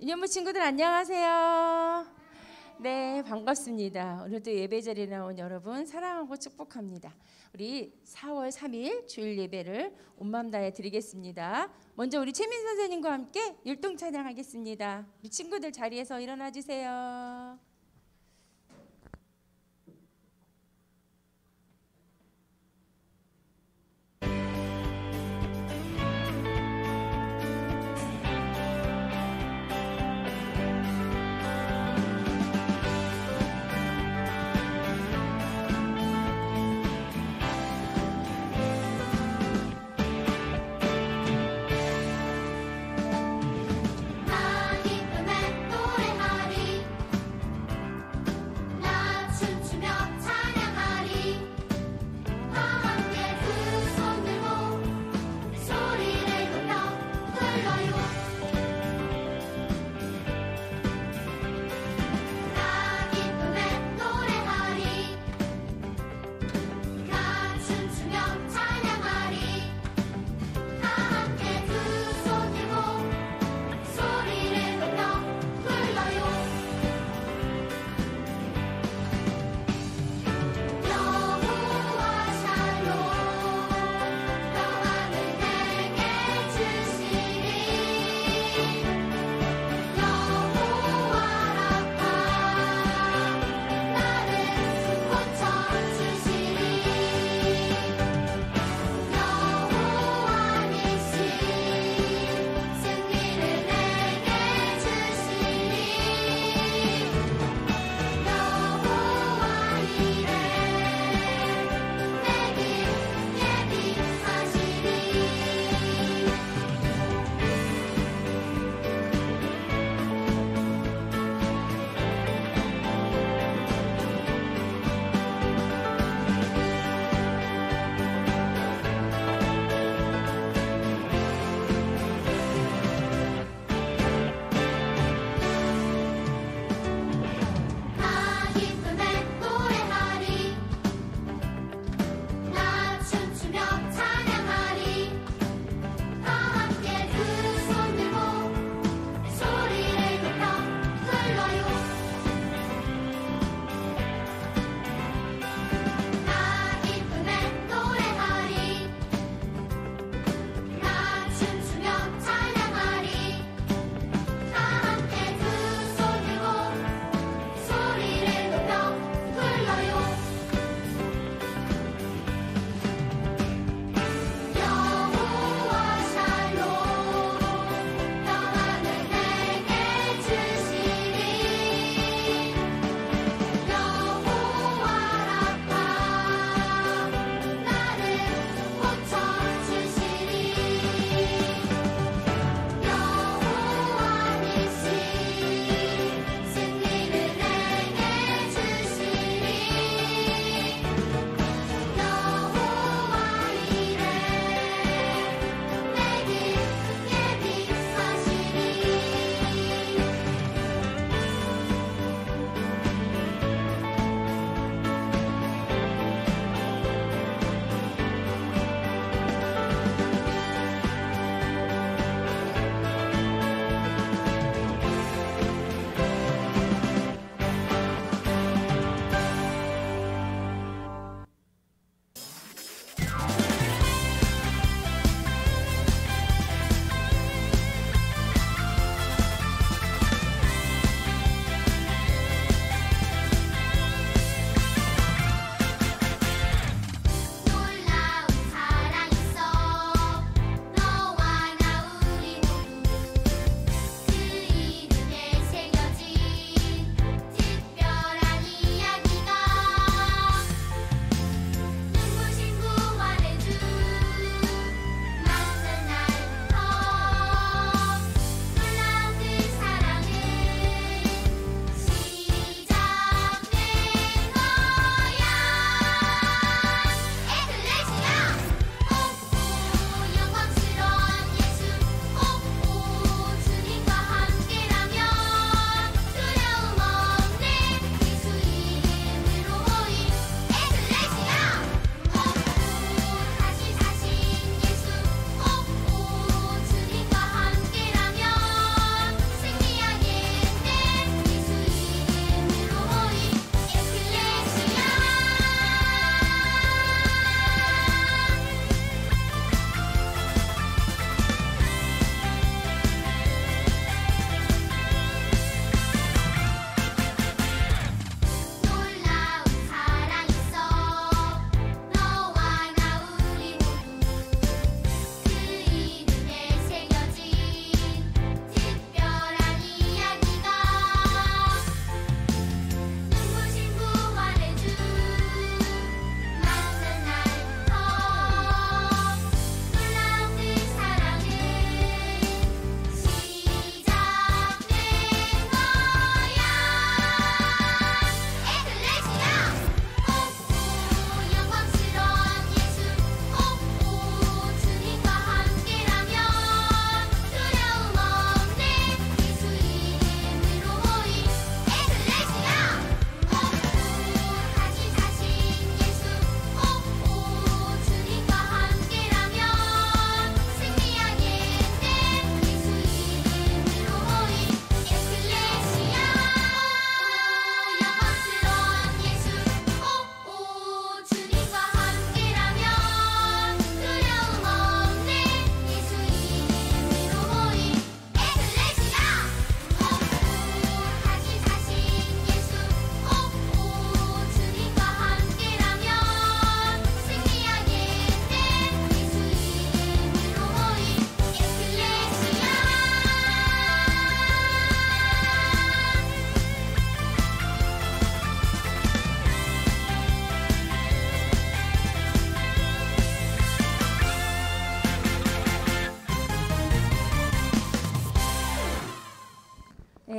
유년부 친구들 안녕하세요. 네, 반갑습니다. 오늘도 예배 자리에 나온 여러분 사랑하고 축복합니다. 우리 4월 3일 주일 예배를 온 마음 다해 드리겠습니다. 먼저 우리 최민 선생님과 함께 율동 찬양하겠습니다. 우리 친구들 자리에서 일어나 주세요. 나 기쁨의 노래하리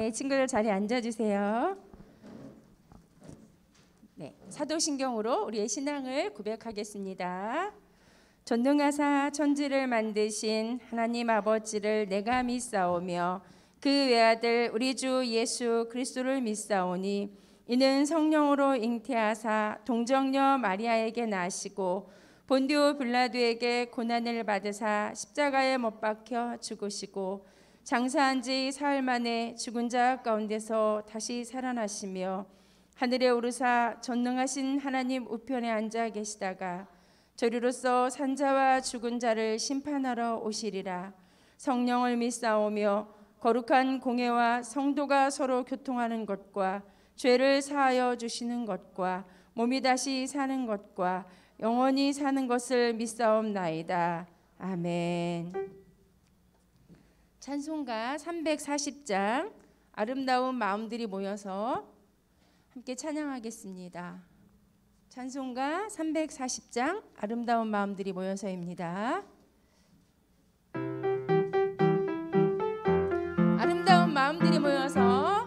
네, 친구들 자리에 앉아주세요. 네, 사도신경으로 우리의 신앙을 고백하겠습니다. 전능하사 천지를 만드신 하나님 아버지를 내가 믿사오며 그 외아들 우리 주 예수 그리스도를 믿사오니 이는 성령으로 잉태하사 동정녀 마리아에게 나시고 본디오 빌라도에게 고난을 받으사 십자가에 못 박혀 죽으시고 장사한 지 사흘 만에 죽은 자 가운데서 다시 살아나시며 하늘에 오르사 전능하신 하나님 우편에 앉아 계시다가 저리로서 산자와 죽은 자를 심판하러 오시리라. 성령을 믿사오며 거룩한 공회와 성도가 서로 교통하는 것과 죄를 사하여 주시는 것과 몸이 다시 사는 것과 영원히 사는 것을 믿사옵나이다. 아멘. 찬송가 340장 아름다운 마음들이 모여서 함께 찬양하겠습니다. 찬송가 340장 아름다운 마음들이 모여서입니다. 아름다운 마음들이 모여서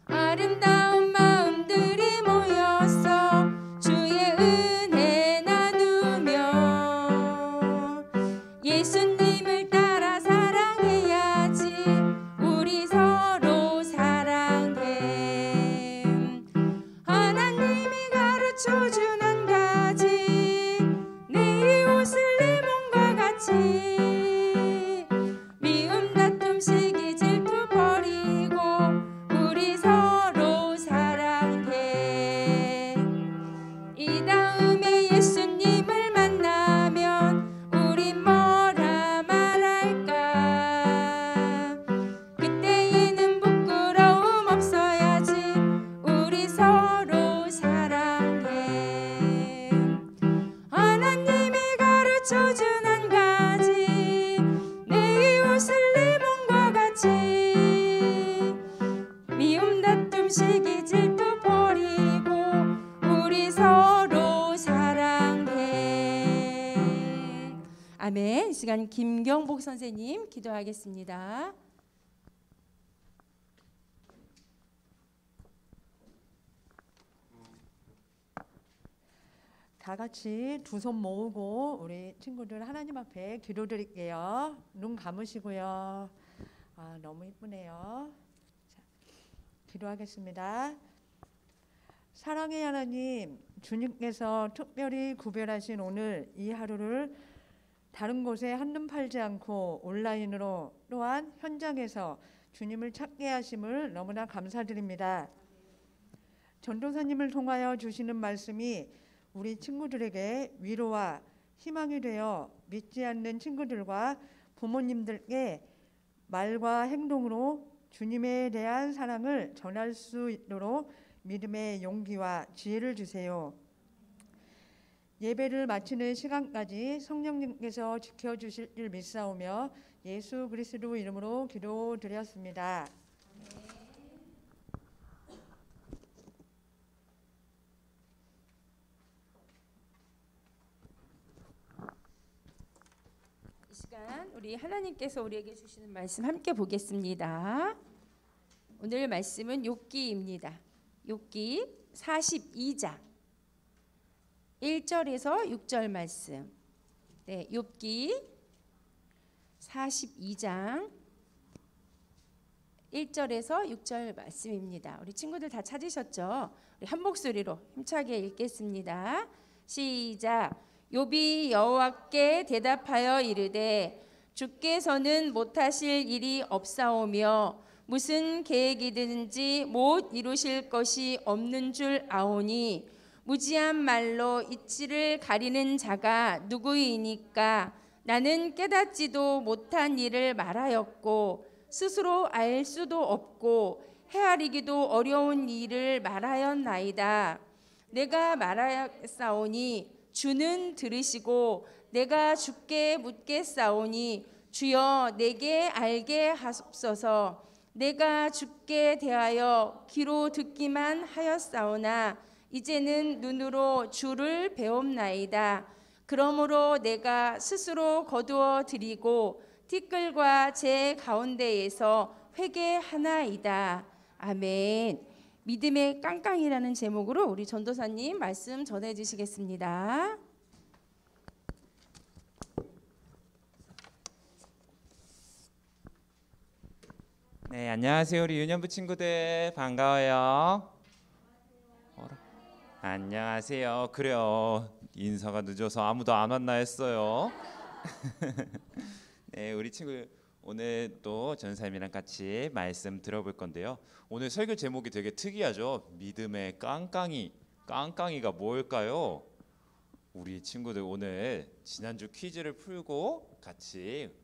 아름다운 마음들이 모여서 주의 은혜 나누며 예수님을 따라 사랑해야지. 우리 서로 사랑해. 하나님이 가르쳐준 한 가지 내 이웃을 내 몸과 같이 미움 다툼 시기 질투 버리고 우리 서로 사랑해. 이 다음에 예수님을 만나면 우린 뭐라 말할까. 그때에는 부끄러움 없어야지. 우리 서로 사랑해. 하나님이 가르쳐준 한 가지 내 이웃을 내 몸과 같이 미움 다툼 시기 질투 버리고 우리 서로 사랑해. 아멘. 이 시간 김경복 선생님 기도하겠습니다. 다 같이 두 손 모으고 우리 친구들 하나님 앞에 기도드릴게요. 눈 감으시고요. 너무 이쁘네요. 자, 기도하겠습니다. 사랑의 하나님, 주님께서 특별히 구별하신 오늘 이 하루를 다른 곳에 한눈 팔지 않고 온라인으로 또한 현장에서 주님을 찾게 하심을 너무나 감사드립니다. 전도사님을 통하여 주시는 말씀이 우리 친구들에게 위로와 희망이 되어 믿지 않는 친구들과 부모님들께 말과 행동으로 주님에 대한 사랑을 전할 수 있도록 믿음의 용기와 지혜를 주세요. 예배를 마치는 시간까지 성령님께서 지켜주실 줄 믿사오며 예수 그리스도 이름으로 기도드렸습니다. 이 시간 우리 하나님께서 우리에게 주시는 말씀 함께 보겠습니다. 오늘 말씀은 욥기입니다. 욥기 42장 1절에서 6절 말씀. 네, 욥기 42장 1절에서 6절 말씀입니다. 우리 친구들 다 찾으셨죠? 우리 한 목소리로 힘차게 읽겠습니다. 시작. 욥이 여호와께 대답하여 이르되 주께서는 못하실 일이 없사오며 무슨 계획이든지 못 이루실 것이 없는 줄 아오니 무지한 말로 이치를 가리는 자가 누구이니까. 나는 깨닫지도 못한 일을 말하였고 스스로 알 수도 없고 헤아리기도 어려운 일을 말하였나이다. 내가 말하였사오니 주는 들으시고 내가 주께 묻겠사오니 주여 내게 알게 하옵소서. 내가 주께 대하여 귀로 듣기만 하였사오나 이제는 눈으로 주를 배움나이다. 그러므로 내가 스스로 거두어 드리고 티끌과 제 가운데에서 회개하나이다. 아멘. 믿음의 깡깡이라는 제목으로 우리 전도사님 말씀 전해 주시겠습니다. 네, 안녕하세요. 우리 유년부 친구들 반가워요. 안녕하세요. 그래요. 인사가 늦어서 아무도 안 왔나 했어요. 네, 우리 친구 오늘 또 전사님이랑 같이 말씀 들어볼 건데요. 오늘 설교 제목이 되게 특이하죠. 믿음의 깡깡이. 깡깡이가 뭘까요? 우리 친구들 오늘 지난주 퀴즈를 풀고 같이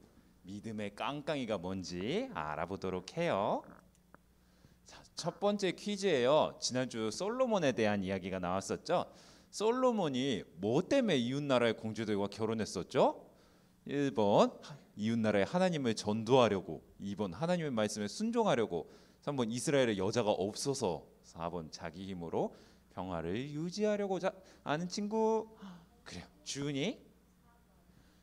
믿음의 깡깡이가 뭔지 알아보도록 해요. 자, 첫 번째 퀴즈예요. 지난주 솔로몬에 대한 이야기가 나왔었죠. 솔로몬이 뭐 때문에 이웃나라의 공주들과 결혼했었죠? 1번 이웃나라의 하나님을 전도하려고, 2번 하나님의 말씀에 순종하려고, 3번 이스라엘에 여자가 없어서, 4번 자기 힘으로 평화를 유지하려고 아는 친구? 그래요. 주은이?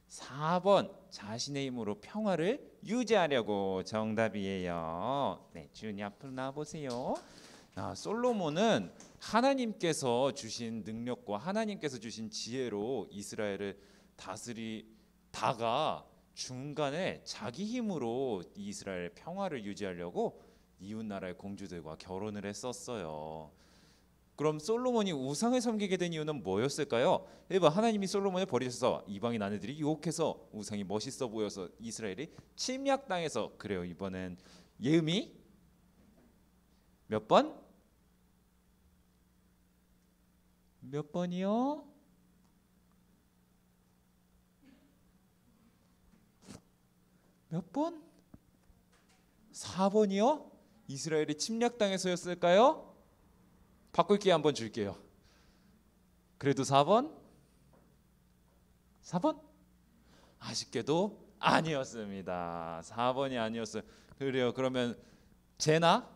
4번 자신의 힘으로 평화를 유지하려고 정답이에요. 네, 주은이 앞으로 나와보세요. 솔로몬은 하나님께서 주신 능력과 하나님께서 주신 지혜로 이스라엘을 다스리다가 중간에 자기 힘으로 이스라엘 평화를 유지하려고 이웃나라의 공주들과 결혼을 했었어요. 그럼 솔로몬이 우상을 섬기게 된 이유는 뭐였을까요? 1번 하나님이 솔로몬을 버리셔서 이방인 아내들이 유혹해서 우상이 멋있어 보여서 이스라엘이 침략당해서. 그래요. 이번엔 예음이 몇 번? 몇 번이요? 몇 번? 4번이요? 이스라엘이 침략당해서였을까요? 바꿀 기회 한번 줄게요. 그래도 4번? 4번? 아쉽게도 아니었습니다. 4번이 아니었어요. 그래요. 그러면 제나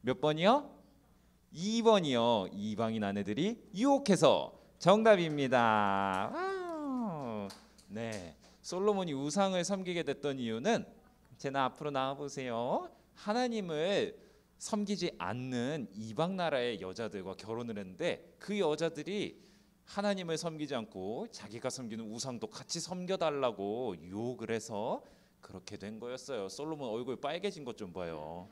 몇 번이요? 2번이요. 이방인 아내들이 유혹해서 정답입니다. 와우. 네, 솔로몬이 우상을 섬기게 됐던 이유는, 제나 앞으로 나와보세요. 하나님을 섬기지 않는 이방 나라의 여자들과 결혼을 했는데 그 여자들이 하나님을 섬기지 않고 자기가 섬기는 우상도 같이 섬겨달라고 유혹을 해서 그렇게 된 거였어요. 솔로몬 얼굴 빨개진 것 좀 봐요.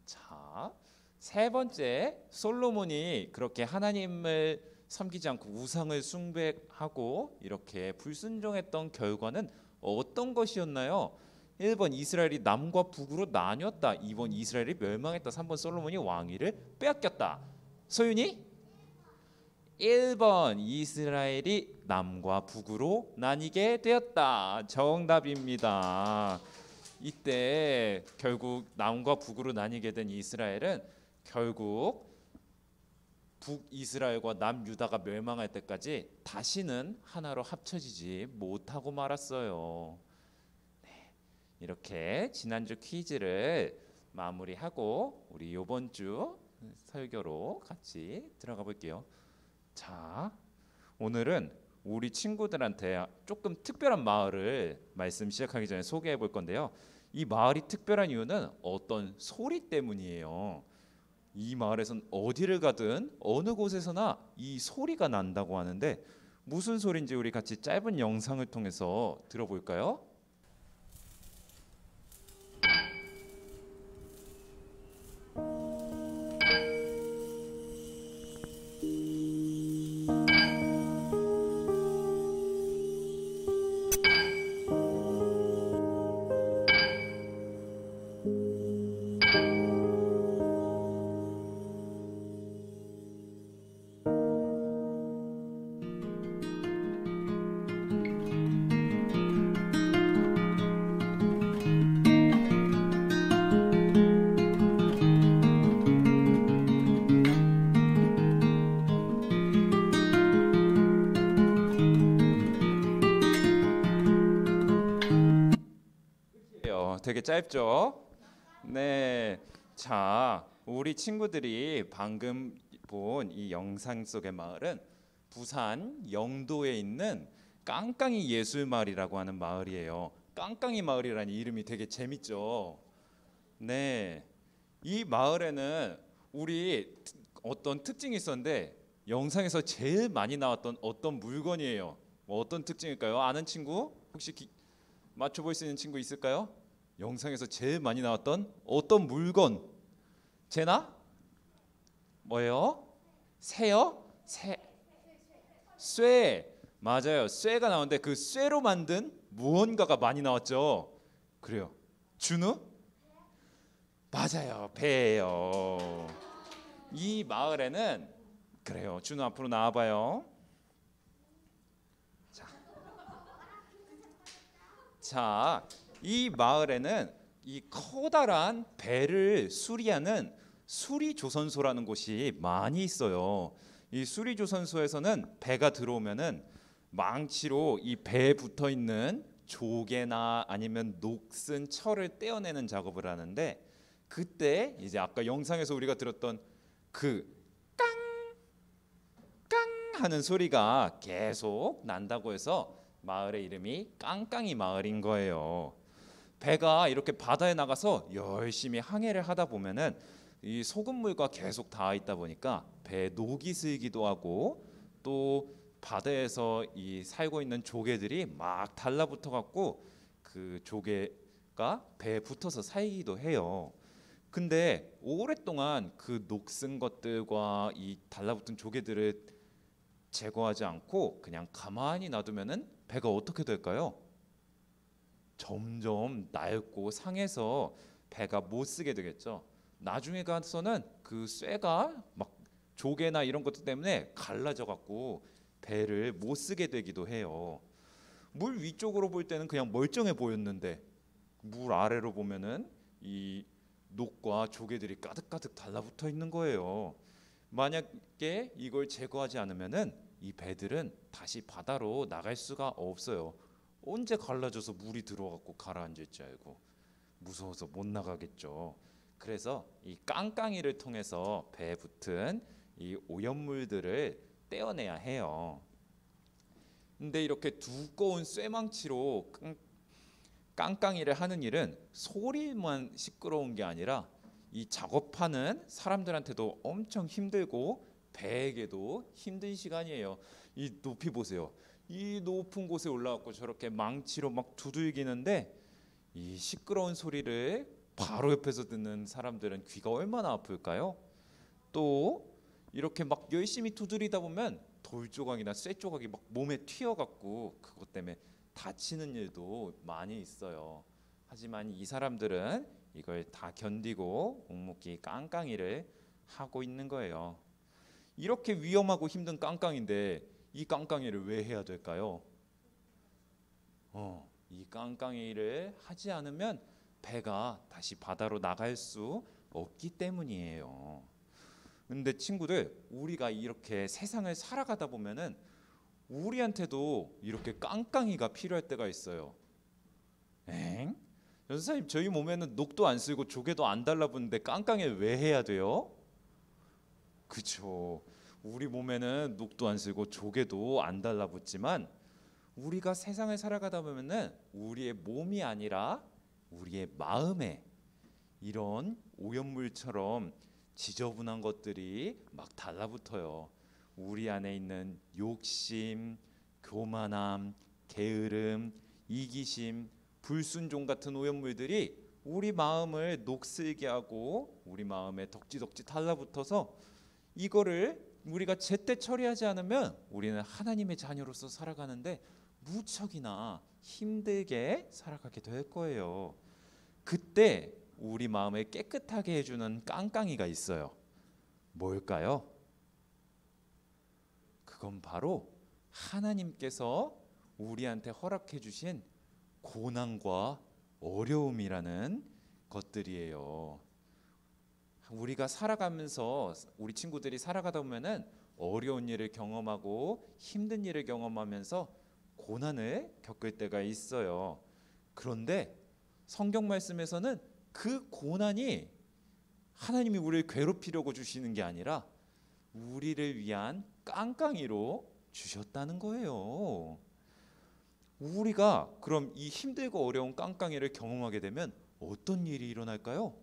자, 세 번째, 솔로몬이 그렇게 하나님을 섬기지 않고 우상을 숭배하고 이렇게 불순종했던 결과는 어떤 것이었나요? 1번 이스라엘이 남과 북으로 나뉘었다. 2번 이스라엘이 멸망했다. 3번 솔로몬이 왕위를 빼앗겼다. 소윤이? 1번 이스라엘이 남과 북으로 나뉘게 되었다. 정답입니다. 이때 결국 남과 북으로 나뉘게 된 이스라엘은 결국 북이스라엘과 남유다가 멸망할 때까지 다시는 하나로 합쳐지지 못하고 말았어요. 이렇게 지난주 퀴즈를 마무리하고 우리 이번 주 설교로 같이 들어가 볼게요. 자, 오늘은 우리 친구들한테 조금 특별한 마을을 말씀 시작하기 전에 소개해 볼 건데요. 이 마을이 특별한 이유는 어떤 소리 때문이에요. 이 마을에선 어디를 가든 어느 곳에서나 이 소리가 난다고 하는데 무슨 소리인지 우리 같이 짧은 영상을 통해서 들어볼까요? 되게 짧죠? 네. 자, 우리 친구들이 방금 본 이 영상 속의 마을은 부산 영도에 있는 깡깡이 예술마을이라고 하는 마을이에요. 깡깡이 마을이라는 이름이 되게 재밌죠. 네, 이 마을에는 우리 어떤 특징이 있었는데 영상에서 제일 많이 나왔던 어떤 물건이에요. 뭐 어떤 특징일까요? 아는 친구 혹시 맞춰볼 수 있는 친구 있을까요? 영상에서 제일 많이 나왔던 어떤 물건? 제나? 뭐예요? 새요? 쇠. 맞아요. 쇠가 나오는데 그 쇠로 만든 무언가가 많이 나왔죠. 그래요. 준우? 맞아요. 배예요. 이 마을에는 그래요. 준우 앞으로 나와봐요. 자, 이 마을에는 이 커다란 배를 수리하는 수리조선소라는 곳이 많이 있어요. 이 수리조선소에서는 배가 들어오면은 망치로 이 배에 붙어 있는 조개나 아니면 녹슨 철을 떼어내는 작업을 하는데, 그때 이제 아까 영상에서 우리가 들었던 그 깡깡 하는 소리가 계속 난다고 해서 마을의 이름이 깡깡이 마을인 거예요. 배가 이렇게 바다에 나가서 열심히 항해를 하다 보면은 이 소금물과 계속 닿아 있다 보니까 배에 녹이 슬기도 하고, 또 바다에서 이 살고 있는 조개들이 막 달라붙어 갖고 그 조개가 배에 붙어서 살기도 해요. 근데 오랫동안 그 녹슨 것들과 이 달라붙은 조개들을 제거하지 않고 그냥 가만히 놔두면은 배가 어떻게 될까요? 점점 낡고 상해서 배가 못 쓰게 되겠죠. 나중에 가서는 그 쇠가 막 조개나 이런 것들 때문에 갈라져 갖고 배를 못 쓰게 되기도 해요. 물 위쪽으로 볼 때는 그냥 멀쩡해 보였는데 물 아래로 보면은 이 녹과 조개들이 가득가득 달라붙어 있는 거예요. 만약에 이걸 제거하지 않으면은 이 배들은 다시 바다로 나갈 수가 없어요. 언제 갈라져서 물이 들어갖고 가라앉을 줄 알고 무서워서 못 나가겠죠. 그래서 이 깡깡이를 통해서 배에 붙은 이 오염물들을 떼어내야 해요. 근데 이렇게 두꺼운 쇠망치로 깡깡이를 하는 일은 소리만 시끄러운 게 아니라 이 작업하는 사람들한테도 엄청 힘들고 배에게도 힘든 시간이에요. 이 높이 보세요. 이 높은 곳에 올라가고 저렇게 망치로 막 두들기는데 이 시끄러운 소리를 바로 옆에서 듣는 사람들은 귀가 얼마나 아플까요? 또 이렇게 막 열심히 두드리다 보면 돌 조각이나 쇠 조각이 막 몸에 튀어갖고 그것 때문에 다치는 일도 많이 있어요. 하지만 이 사람들은 이걸 다 견디고 묵묵히 깡깡이를 하고 있는 거예요. 이렇게 위험하고 힘든 깡깡인데 이 깡깡이를 왜 해야 될까요? 이 깡깡이를 하지 않으면 배가 다시 바다로 나갈 수 없기 때문이에요. 근데 친구들, 우리가 이렇게 세상을 살아가다 보면은 우리한테도 이렇게 깡깡이가 필요할 때가 있어요. 엥? 선생님, 저희 몸에는 녹도 안 쓰고 조개도 안 달라붙는데 깡깡이를 왜 해야 돼요? 그쵸. 우리 몸에는 녹도 안 쓰고 조개도 안 달라붙지만 우리가 세상을 살아가다 보면은 우리의 몸이 아니라 우리의 마음에 이런 오염물처럼 지저분한 것들이 막 달라붙어요. 우리 안에 있는 욕심, 교만함, 게으름, 이기심, 불순종 같은 오염물들이 우리 마음을 녹슬게 하고 우리 마음에 덕지덕지 달라붙어서 이거를 우리가 제때 처리하지 않으면 우리는 하나님의 자녀로서 살아가는데 무척이나 힘들게 살아가게 될 거예요. 그때 우리 마음을 깨끗하게 해주는 깡깡이가 있어요. 뭘까요? 그건 바로 하나님께서 우리한테 허락해 주신 고난과 어려움이라는 것들이에요. 우리가 살아가면서 우리 친구들이 살아가다 보면은 어려운 일을 경험하고 힘든 일을 경험하면서 고난을 겪을 때가 있어요. 그런데 성경 말씀에서는 그 고난이 하나님이 우리를 괴롭히려고 주시는 게 아니라 우리를 위한 깡깡이로 주셨다는 거예요. 우리가 그럼 이 힘들고 어려운 깡깡이를 경험하게 되면 어떤 일이 일어날까요?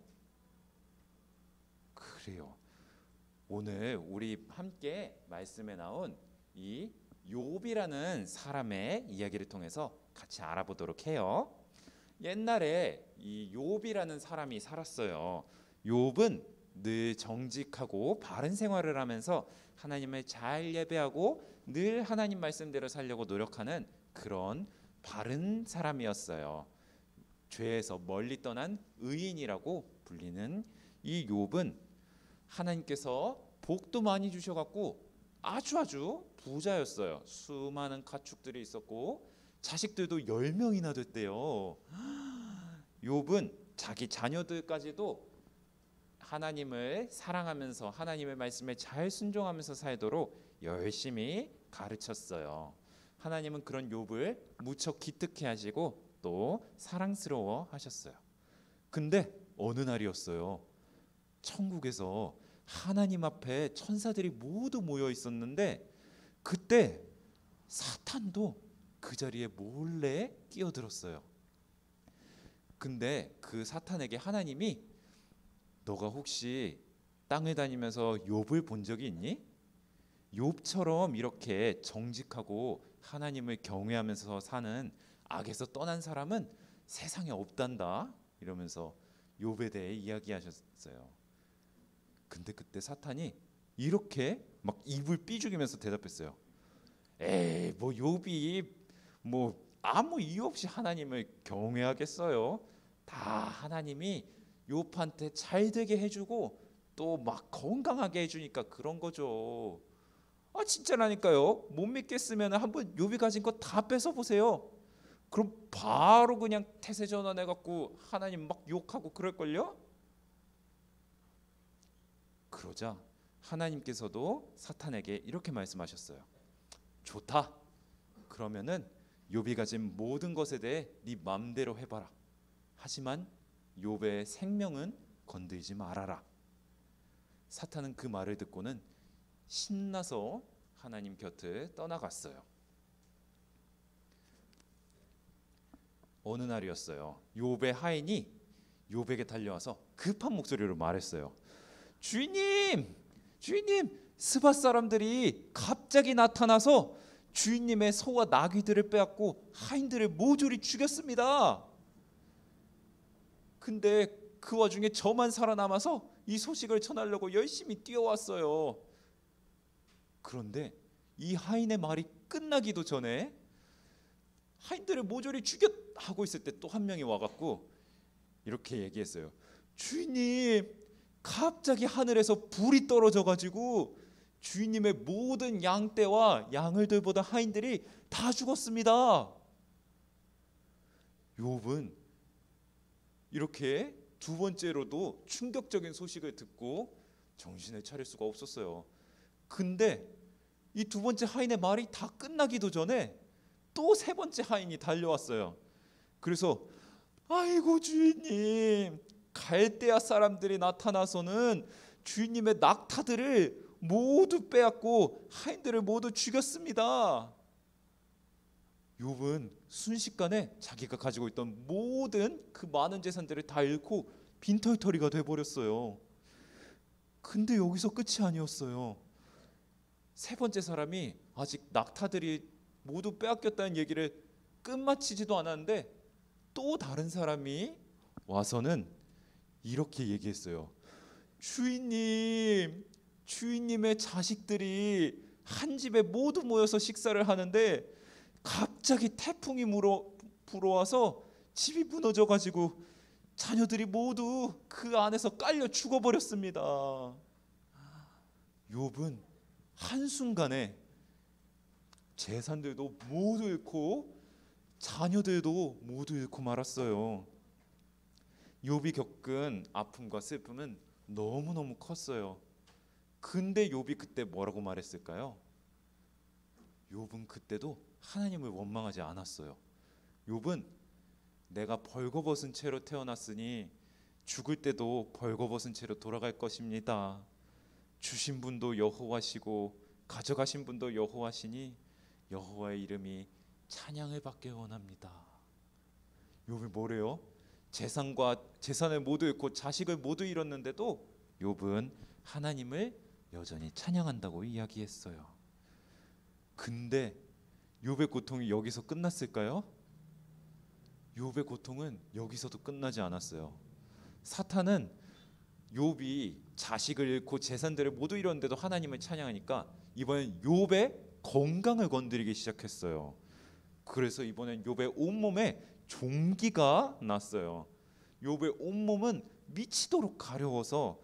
그래요. 오늘 우리 함께 말씀에 나온 이 욥이라는 사람의 이야기를 통해서 같이 알아보도록 해요. 옛날에 이 욥이라는 사람이 살았어요. 욥은 늘 정직하고 바른 생활을 하면서 하나님을 잘 예배하고 늘 하나님 말씀대로 살려고 노력하는 그런 바른 사람이었어요. 죄에서 멀리 떠난 의인이라고 불리는 이 욥은 하나님께서 복도 많이 주셔갖고 아주 부자였어요. 수많은 가축들이 있었고 자식들도 10명이나 됐대요. 욥은 자기 자녀들까지도 하나님을 사랑하면서 하나님의 말씀에 잘 순종하면서 살도록 열심히 가르쳤어요. 하나님은 그런 욥을 무척 기특해 하시고 또 사랑스러워 하셨어요. 근데 어느 날이었어요. 천국에서 하나님 앞에 천사들이 모두 모여 있었는데 그때 사탄도 그 자리에 몰래 끼어들었어요. 근데 그 사탄에게 하나님이 너가 혹시 땅을 다니면서 욥을 본 적이 있니? 욥처럼 이렇게 정직하고 하나님을 경외하면서 사는 악에서 떠난 사람은 세상에 없단다 이러면서 욥에 대해 이야기하셨어요. 근데 그때 사탄이 이렇게 막 입을 삐죽이면서 대답했어요. 에이 뭐 욥이 뭐 아무 이유 없이 하나님을 경외하겠어요. 다 하나님이 욥한테 잘 되게 해주고 또 막 건강하게 해주니까 그런 거죠. 아 진짜라니까요. 못 믿겠으면 한번 욥이 가진 거 다 뺏어 보세요. 그럼 바로 그냥 태세 전환해갖고 하나님 막 욕하고 그럴걸요. 그러자 하나님께서도 사탄에게 이렇게 말씀하셨어요. 좋다. 그러면은 욥이 가진 모든 것에 대해 네 맘대로 해봐라. 하지만 욥의 생명은 건들지 말아라. 사탄은 그 말을 듣고는 신나서 하나님 곁을 떠나갔어요. 어느 날이었어요. 욥의 하인이 욥에게 달려와서 급한 목소리로 말했어요. 주인님, 스밧 사람들이 갑자기 나타나서 주인님의 소와 나귀들을 빼앗고 하인들을 모조리 죽였습니다. 근데 그 와중에 저만 살아남아서 이 소식을 전하려고 열심히 뛰어왔어요. 그런데 이 하인의 말이 끝나기도 전에 하인들을 모조리 죽였 하고 있을 때 또 한 명이 와갖고 이렇게 얘기했어요. 주인님, 갑자기 하늘에서 불이 떨어져가지고 주인님의 모든 양떼와 양을들보다 하인들이 다 죽었습니다. 욥은 이렇게 두 번째로도 충격적인 소식을 듣고 정신을 차릴 수가 없었어요. 근데 이 두 번째 하인의 말이 다 끝나기도 전에 또 세 번째 하인이 달려왔어요. 그래서 아이고 주인님, 갈대아 사람들이 나타나서는 주인님의 낙타들을 모두 빼앗고 하인들을 모두 죽였습니다. 욥은 순식간에 자기가 가지고 있던 모든 그 많은 재산들을 다 잃고 빈털터리가 돼버렸어요. 근데 여기서 끝이 아니었어요. 세 번째 사람이 아직 낙타들이 모두 빼앗겼다는 얘기를 끝마치지도 않았는데 또 다른 사람이 와서는 이렇게 얘기했어요. 주인님의 자식들이 한 집에 모두 모여서 식사를 하는데 갑자기 태풍이 불어와서 집이 무너져가지고 자녀들이 모두 그 안에서 깔려 죽어버렸습니다. 욥은 한순간에 재산들도 모두 잃고 자녀들도 모두 잃고 말았어요. 욥이 겪은 아픔과 슬픔은 너무너무 컸어요. 근데 욥이 그때 뭐라고 말했을까요? 욥은 그때도 하나님을 원망하지 않았어요. 욥은 내가 벌거벗은 채로 태어났으니 죽을 때도 벌거벗은 채로 돌아갈 것입니다. 주신 분도 여호와시고 가져가신 분도 여호와시니 여호와의 이름이 찬양을 받길 원합니다. 욥이 뭐래요? 재산을 모두 잃고 자식을 모두 잃었는데도 욥은 하나님을 여전히 찬양한다고 이야기했어요. 근데 욥의 고통이 여기서 끝났을까요? 욥의 고통은 여기서도 끝나지 않았어요. 사탄은 욥이 자식을 잃고 재산들을 모두 잃었는데도 하나님을 찬양하니까 이번엔 욥의 건강을 건드리기 시작했어요. 그래서 이번엔 욥의 온몸에 종기가 났어요. 욥의 온몸은 미치도록 가려워서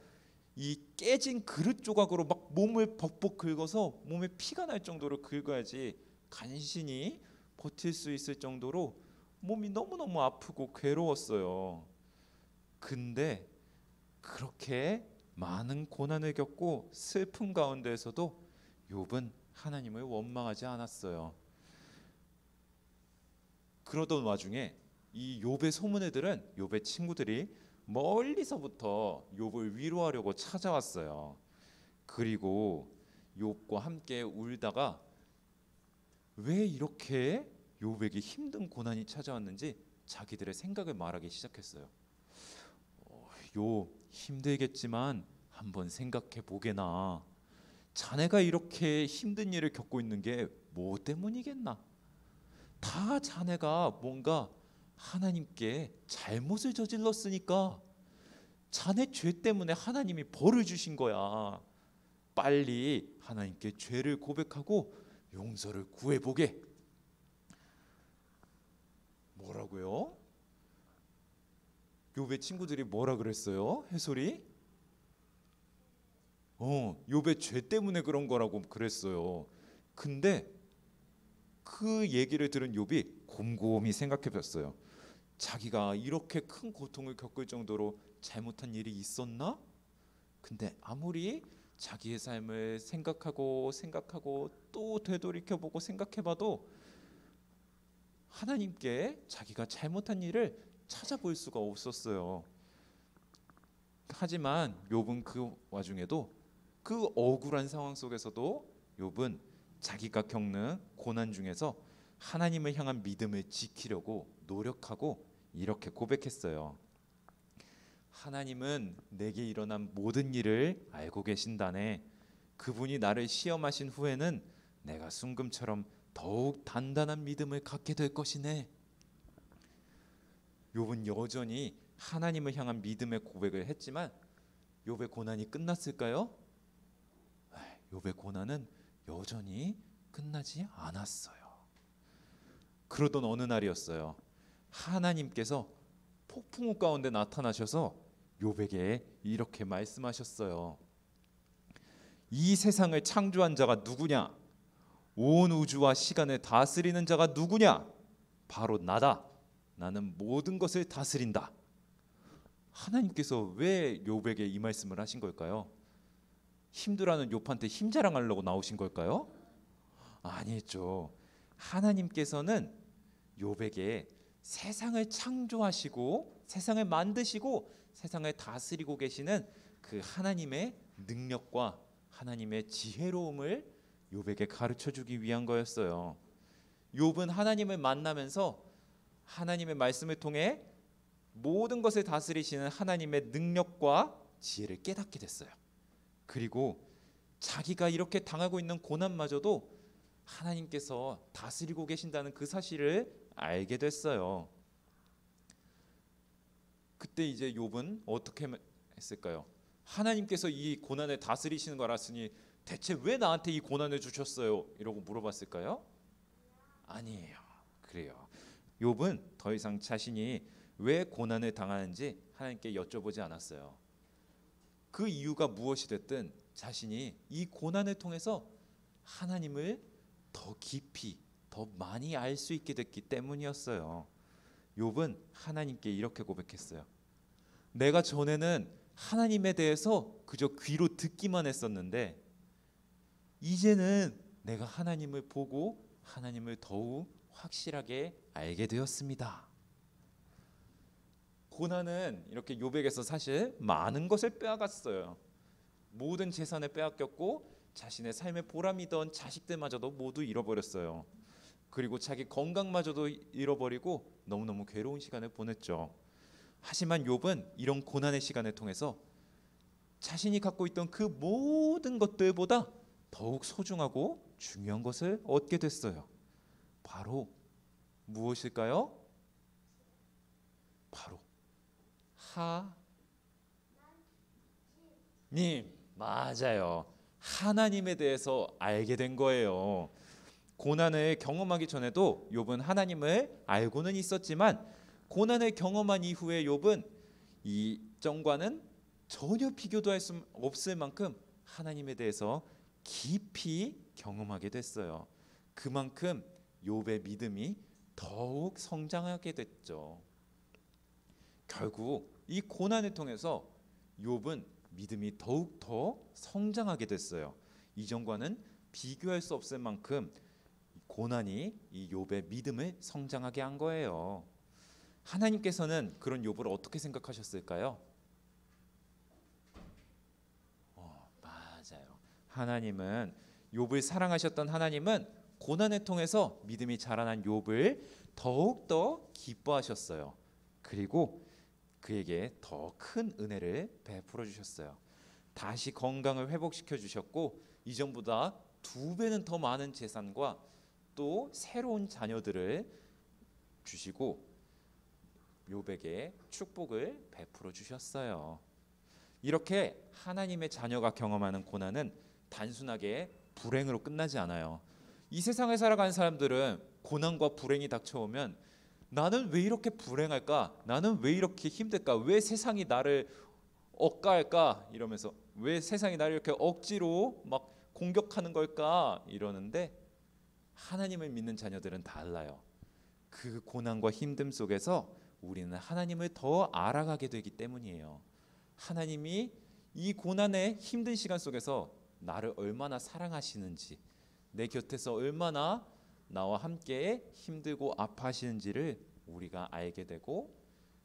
이 깨진 그릇 조각으로 막 몸을 벅벅 긁어서 몸에 피가 날 정도로 긁어야지 간신히 버틸 수 있을 정도로 몸이 너무너무 아프고 괴로웠어요. 근데 그렇게 많은 고난을 겪고 슬픔 가운데에서도 욥은 하나님을 원망하지 않았어요. 그러던 와중에 이 욥의 소문을 들은 욥의 친구들이 멀리서부터 욥을 위로하려고 찾아왔어요. 그리고 욥과 함께 울다가 왜 이렇게 욥에게 힘든 고난이 찾아왔는지 자기들의 생각을 말하기 시작했어요. 욥 힘들겠지만 한번 생각해 보게나. 자네가 이렇게 힘든 일을 겪고 있는 게 뭐 때문이겠나? 다 자네가 뭔가 하나님께 잘못을 저질렀으니까 자네 죄 때문에 하나님이 벌을 주신 거야. 빨리 하나님께 죄를 고백하고 용서를 구해보게. 뭐라고요? 욥의 친구들이 뭐라 그랬어요? 해솔이? 욥의 죄 때문에 그런 거라고 그랬어요. 근데 그 얘기를 들은 욥이 곰곰이 생각해 봤어요. 자기가 이렇게 큰 고통을 겪을 정도로 잘못한 일이 있었나? 근데 아무리 자기의 삶을 생각하고 또 되돌이켜보고 생각해봐도 하나님께 자기가 잘못한 일을 찾아볼 수가 없었어요. 하지만 욥은 그 와중에도 그 억울한 상황 속에서도 욥은 자기가 겪는 고난 중에서 하나님을 향한 믿음을 지키려고 노력하고 이렇게 고백했어요. 하나님은 내게 일어난 모든 일을 알고 계신다네. 그분이 나를 시험하신 후에는 내가 순금처럼 더욱 단단한 믿음을 갖게 될 것이네. 욥은 여전히 하나님을 향한 믿음의 고백을 했지만 욥의 고난이 끝났을까요? 욥의 고난은 여전히 끝나지 않았어요. 그러던 어느 날이었어요. 하나님께서 폭풍우 가운데 나타나셔서 욥에게 이렇게 말씀하셨어요. 이 세상을 창조한 자가 누구냐? 온 우주와 시간을 다스리는 자가 누구냐? 바로 나다. 나는 모든 것을 다스린다. 하나님께서 왜 욥에게 이 말씀을 하신 걸까요? 힘들어하는 욥한테 힘 자랑하려고 나오신 걸까요? 아니죠. 하나님께서는 욥에게 세상을 창조하시고 세상을 만드시고 세상을 다스리고 계시는 그 하나님의 능력과 하나님의 지혜로움을 욥에게 가르쳐 주기 위한 거였어요. 욥은 하나님을 만나면서 하나님의 말씀을 통해 모든 것을 다스리시는 하나님의 능력과 지혜를 깨닫게 됐어요. 그리고 자기가 이렇게 당하고 있는 고난마저도 하나님께서 다스리고 계신다는 그 사실을 알게 됐어요. 그때 이제 욥은 어떻게 했을까요? 하나님께서 이 고난을 다스리시는 걸 알았으니 대체 왜 나한테 이 고난을 주셨어요? 이러고 물어봤을까요? 아니에요. 그래요. 욥은 더 이상 자신이 왜 고난을 당하는지 하나님께 여쭤보지 않았어요. 그 이유가 무엇이 됐든 자신이 이 고난을 통해서 하나님을 더 깊이 더 많이 알 수 있게 됐기 때문이었어요. 욥은 하나님께 이렇게 고백했어요. 내가 전에는 하나님에 대해서 그저 귀로 듣기만 했었는데 이제는 내가 하나님을 보고 하나님을 더욱 확실하게 알게 되었습니다. 고난은 이렇게 욥에게서 사실 많은 것을 빼앗았어요. 모든 재산을 빼앗겼고 자신의 삶의 보람이던 자식들마저도 모두 잃어버렸어요. 그리고 자기 건강마저도 잃어버리고 너무너무 괴로운 시간을 보냈죠. 하지만 욥은 이런 고난의 시간을 통해서 자신이 갖고 있던 그 모든 것들보다 더욱 소중하고 중요한 것을 얻게 됐어요. 바로 무엇일까요? 바로 하나님. 맞아요. 하나님에 대해서 알게 된 거예요. 고난을 경험하기 전에도 욥은 하나님을 알고는 있었지만 고난을 경험한 이후에 욥은 이전과는 전혀 비교도 할 수 없을 만큼 하나님에 대해서 깊이 경험하게 됐어요. 그만큼 욥의 믿음이 더욱 성장하게 됐죠. 결국 이 고난을 통해서 욥은 믿음이 더욱 더 성장하게 됐어요. 이전과는 비교할 수 없을 만큼 고난이 이 욥의 믿음을 성장하게 한 거예요. 하나님께서는 그런 욥을 어떻게 생각하셨을까요? 맞아요. 하나님은 욥을 사랑하셨던 하나님은 고난을 통해서 믿음이 자라난 욥을 더욱더 기뻐하셨어요. 그리고 그에게 더 큰 은혜를 베풀어 주셨어요. 다시 건강을 회복시켜 주셨고 이전보다 2배는 더 많은 재산과 또 새로운 자녀들을 주시고 욥에게 축복을 베풀어 주셨어요. 이렇게 하나님의 자녀가 경험하는 고난은 단순하게 불행으로 끝나지 않아요. 이 세상을 살아가는 사람들은 고난과 불행이 닥쳐오면 나는 왜 이렇게 불행할까? 나는 왜 이렇게 힘들까? 왜 세상이 나를 억까할까? 이러면서 왜 세상이 나를 이렇게 억지로 막 공격하는 걸까? 이러는데 하나님을 믿는 자녀들은 달라요. 그 고난과 힘듦 속에서 우리는 하나님을 더 알아가게 되기 때문이에요. 하나님이 이 고난의 힘든 시간 속에서 나를 얼마나 사랑하시는지, 내 곁에서 얼마나 나와 함께 힘들고 아파하시는지를 우리가 알게 되고,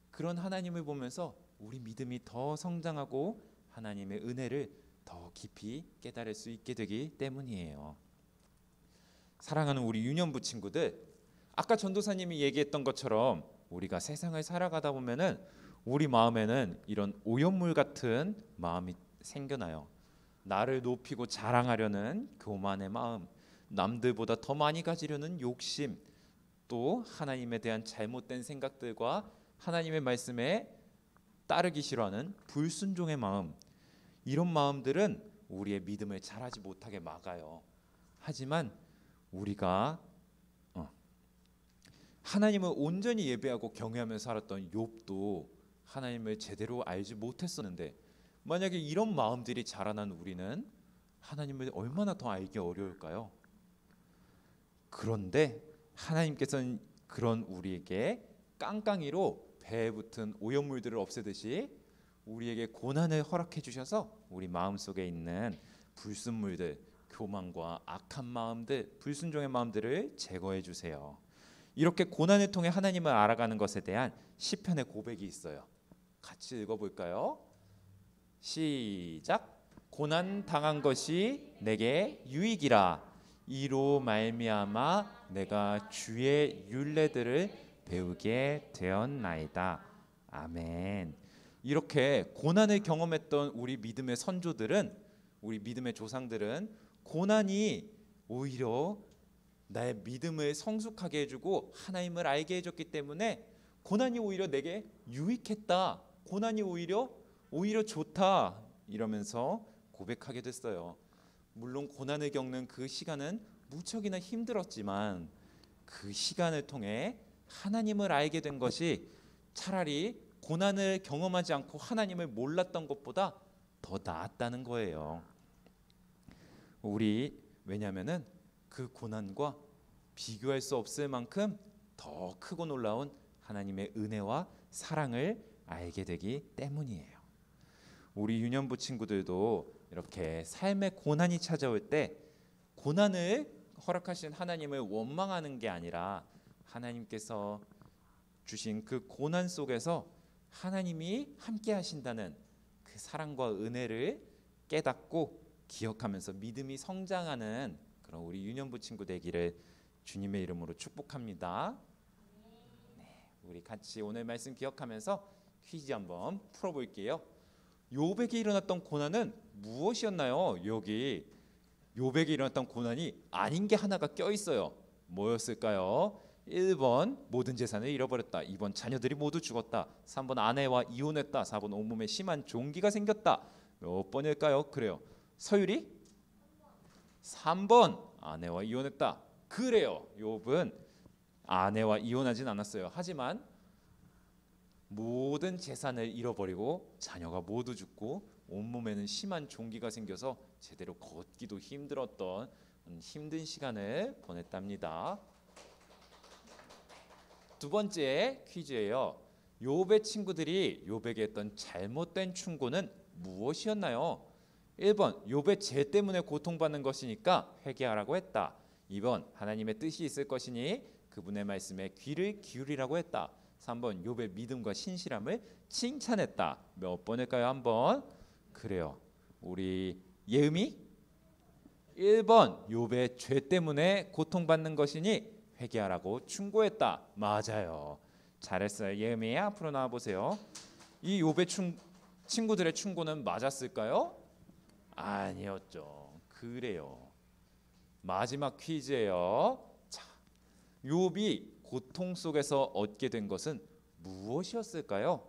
그런 하나님을 보면서 우리 믿음이 더 성장하고 하나님의 은혜를 더 깊이 깨달을 수 있게 되기 때문이에요. 사랑하는 우리 유년부 친구들, 아까 전도사님이 얘기했던 것처럼 우리가 세상을 살아가다 보면은 우리 마음에는 이런 오염물 같은 마음이 생겨나요. 나를 높이고 자랑하려는 교만의 마음, 남들보다 더 많이 가지려는 욕심, 또 하나님에 대한 잘못된 생각들과 하나님의 말씀에 따르기 싫어하는 불순종의 마음, 이런 마음들은 우리의 믿음을 자라지 못하게 막아요. 하지만 우리가 하나님을 온전히 예배하고 경외하며 살았던 욥도 하나님을 제대로 알지 못했었는데, 만약에 이런 마음들이 자라난 우리는 하나님을 얼마나 더 알기 어려울까요? 그런데 하나님께서는 그런 우리에게 깡깡이로 배에 붙은 오염물들을 없애듯이 우리에게 고난을 허락해 주셔서 우리 마음속에 있는 불순물들, 교만과 악한 마음들, 불순종의 마음들을 제거해 주세요. 이렇게 고난을 통해 하나님을 알아가는 것에 대한 시편의 고백이 있어요. 같이 읽어볼까요? 시작. 고난 당한 것이 내게 유익이라. 이로 말미암아 내가 주의 율례들을 배우게 되었나이다. 아멘. 이렇게 고난을 경험했던 우리 믿음의 선조들은, 우리 믿음의 조상들은 고난이 오히려 나의 믿음을 성숙하게 해주고 하나님을 알게 해줬기 때문에 고난이 오히려 내게 유익했다, 고난이 오히려 좋다, 이러면서 고백하게 됐어요. 물론 고난을 겪는 그 시간은 무척이나 힘들었지만 그 시간을 통해 하나님을 알게 된 것이 차라리 고난을 경험하지 않고 하나님을 몰랐던 것보다 더 나았다는 거예요. 왜냐하면은 그 고난과 비교할 수 없을 만큼 더 크고 놀라운 하나님의 은혜와 사랑을 알게 되기 때문이에요. 우리 유년부 친구들도 이렇게 삶의 고난이 찾아올 때 고난을 허락하신 하나님을 원망하는 게 아니라 하나님께서 주신 그 고난 속에서 하나님이 함께 하신다는 그 사랑과 은혜를 깨닫고 기억하면서 믿음이 성장하는 그런 우리 유년부 친구 되기를 주님의 이름으로 축복합니다. 네, 우리 같이 오늘 말씀 기억하면서 퀴즈 한번 풀어볼게요. 요백이 일어났던 고난은 무엇이었나요? 여기 요백이 일어났던 고난이 아닌 게 하나가 껴있어요. 뭐였을까요? 1번 모든 재산을 잃어버렸다. 2번 자녀들이 모두 죽었다. 3번 아내와 이혼했다. 4번 온몸에 심한 종기가 생겼다. 몇 번일까요? 그래요. 서율이 3번 아내와 이혼했다. 그래요. 욥은 아내와 이혼하진 않았어요. 하지만 모든 재산을 잃어버리고 자녀가 모두 죽고 온몸에는 심한 종기가 생겨서 제대로 걷기도 힘들었던 힘든 시간을 보냈답니다. 두 번째 퀴즈예요. 욥의 친구들이 욥에게 했던 잘못된 충고는 무엇이었나요? 1번 욥의 죄 때문에 고통받는 것이니까 회개하라고 했다. 2번 하나님의 뜻이 있을 것이니 그분의 말씀에 귀를 기울이라고 했다. 3번 욥의 믿음과 신실함을 칭찬했다. 몇 번일까요? 한번. 그래요. 우리 예음이 1번 욥의 죄 때문에 고통받는 것이니 회개하라고 충고했다. 맞아요. 잘했어요. 예음이 앞으로 나와 보세요. 이 욥의 친구들의 충고는 맞았을까요? 아니었죠. 그래요. 마지막 퀴즈예요. 자, 욥이 고통 속에서 얻게 된 것은 무엇이었을까요?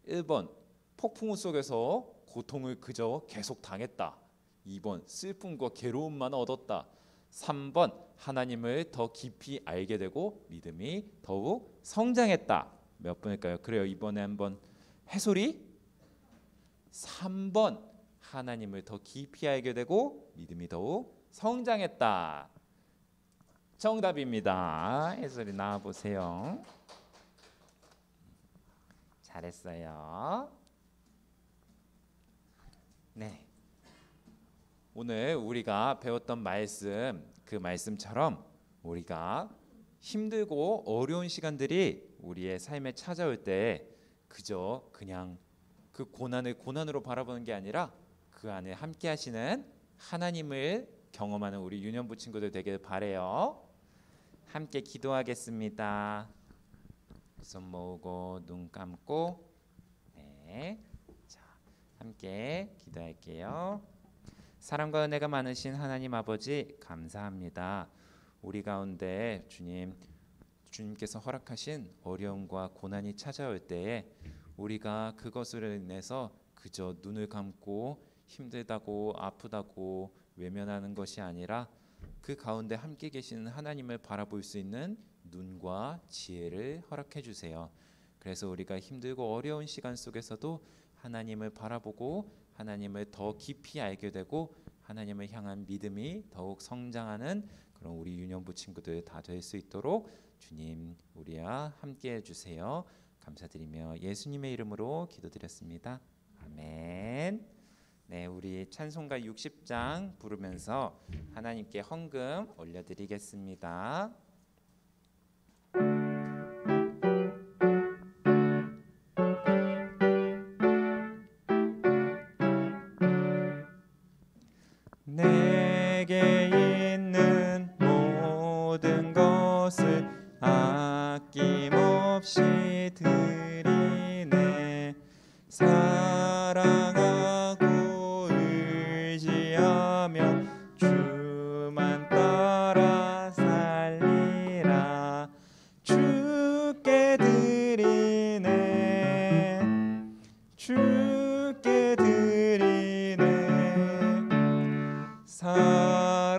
1번 폭풍우 속에서 고통을 그저 계속 당했다. 2번 슬픔과 괴로움만 얻었다. 3번 하나님을 더 깊이 알게 되고 믿음이 더욱 성장했다. 몇 번일까요? 그래요. 이번에 한번 해소리 3번 하나님을 더 깊이 알게 되고 믿음이 더욱 성장했다. 정답입니다. 해설이 나와보세요. 잘했어요. 네, 오늘 우리가 배웠던 말씀, 그 말씀처럼 우리가 힘들고 어려운 시간들이 우리의 삶에 찾아올 때 그저 그냥 그 고난을 고난으로 바라보는 게 아니라 그 안에 함께 하시는 하나님을 경험하는 우리 유년부 친구들 되길 바래요. 함께 기도하겠습니다. 손 모으고 눈 감고 네, 자, 함께 기도할게요. 사랑과 은혜가 많으신 하나님 아버지 감사합니다. 우리 가운데 주님께서 허락하신 어려움과 고난이 찾아올 때에 우리가 그것으로 인해서 그저 눈을 감고 힘들다고 아프다고 외면하는 것이 아니라 그 가운데 함께 계시는 하나님을 바라볼 수 있는 눈과 지혜를 허락해 주세요. 그래서 우리가 힘들고 어려운 시간 속에서도 하나님을 바라보고 하나님을 더 깊이 알게 되고 하나님을 향한 믿음이 더욱 성장하는 그런 우리 유년부 친구들 다 될 수 있도록 주님 우리와 함께 해주세요. 감사드리며 예수님의 이름으로 기도드렸습니다. 아멘. 네, 우리 찬송가 60장 부르면서 하나님께 헌금 올려드리겠습니다. 내게 있는 모든 것을 아낌없이 드리네. 사랑하고 의지하며 주만 따라 살리라. 주께 드리네. 주께 드리네.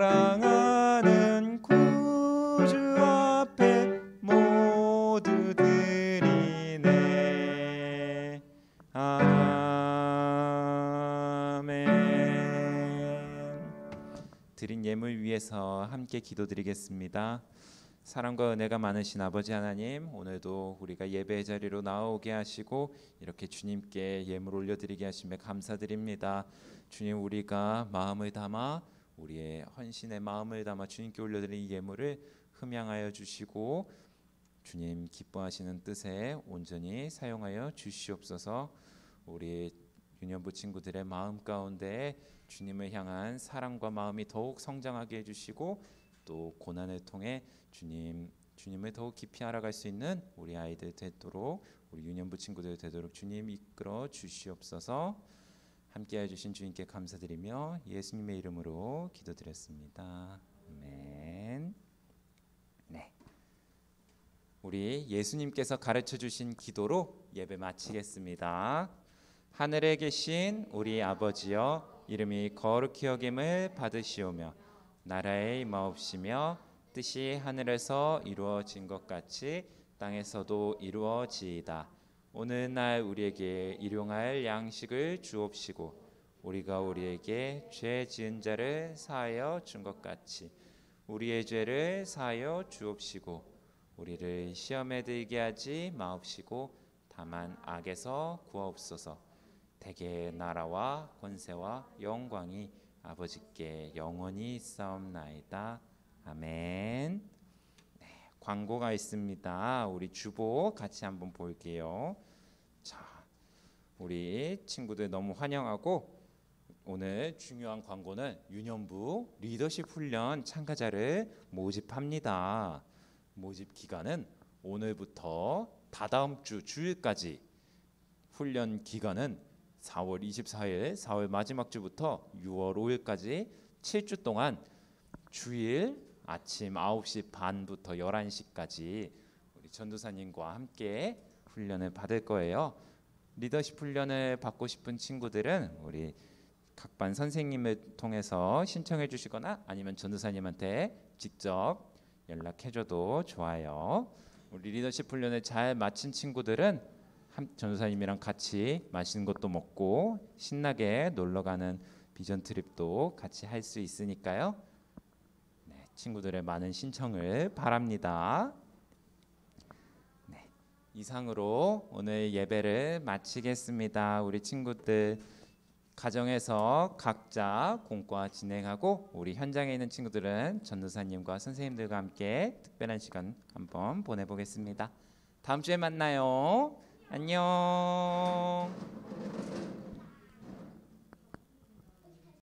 사랑하는 구주 앞에 모두 드리네. 아멘. 드린 예물 위해서 함께 기도드리겠습니다. 사랑과 은혜가 많으신 아버지 하나님, 오늘도 우리가 예배의 자리로 나오게 하시고 이렇게 주님께 예물 올려드리게 하심에 감사드립니다. 주님, 우리가 마음을 담아 우리의 헌신의 마음을 담아 주님께 올려드린 예물을 흠양하여 주시고 주님 기뻐하시는 뜻에 온전히 사용하여 주시옵소서. 우리 유년부 친구들의 마음 가운데 주님을 향한 사랑과 마음이 더욱 성장하게 해주시고 또 고난을 통해 주님을 더욱 깊이 알아갈 수 있는 우리 아이들 되도록, 우리 유년부 친구들 되도록 주님 이끌어 주시옵소서. 함께해 주신 주님께 감사드리며 예수님의 이름으로 기도드렸습니다. 아멘. 네, 우리 예수님께서 가르쳐 주신 기도로 예배 마치겠습니다. 하늘에 계신 우리 아버지여, 이름이 거룩히 여김을 받으시오며 나라의 임하옵시며 뜻이 하늘에서 이루어진 것 같이 땅에서도 이루어지이다. 오늘날 우리에게 일용할 양식을 주옵시고 우리가 우리에게 죄 지은 자를 사하여 준 것 같이 우리의 죄를 사하여 주옵시고 우리를 시험에 들게 하지 마옵시고 다만 악에서 구하옵소서. 대개 나라와 권세와 영광이 아버지께 영원히 있사옵나이다. 아멘. 네, 광고가 있습니다. 우리 주보 같이 한번 볼게요. 자, 우리 친구들 너무 환영하고, 오늘 중요한 광고는 유년부 리더십 훈련 참가자를 모집합니다. 모집 기간은 오늘부터 다다음 주 주일까지, 훈련 기간은 4월 24일, 4월 마지막 주부터 6월 5일까지 7주 동안 주일 아침 9시 반부터 11시까지 우리 전도사님과 함께 훈련을 받을 거예요. 리더십 훈련을 받고 싶은 친구들은 우리 각 반 선생님을 통해서 신청해 주시거나 아니면 전도사님한테 직접 연락해줘도 좋아요. 우리 리더십 훈련을 잘 마친 친구들은 전도사님이랑 같이 맛있는 것도 먹고 신나게 놀러가는 비전 트립도 같이 할 수 있으니까요. 네, 친구들의 많은 신청을 바랍니다. 네, 이상으로 오늘 예배를 마치겠습니다. 우리 친구들 가정에서 각자 공과 진행하고, 우리 현장에 있는 친구들은 전도사님과 선생님들과 함께 특별한 시간 한번 보내보겠습니다. 다음 주에 만나요. 안녕.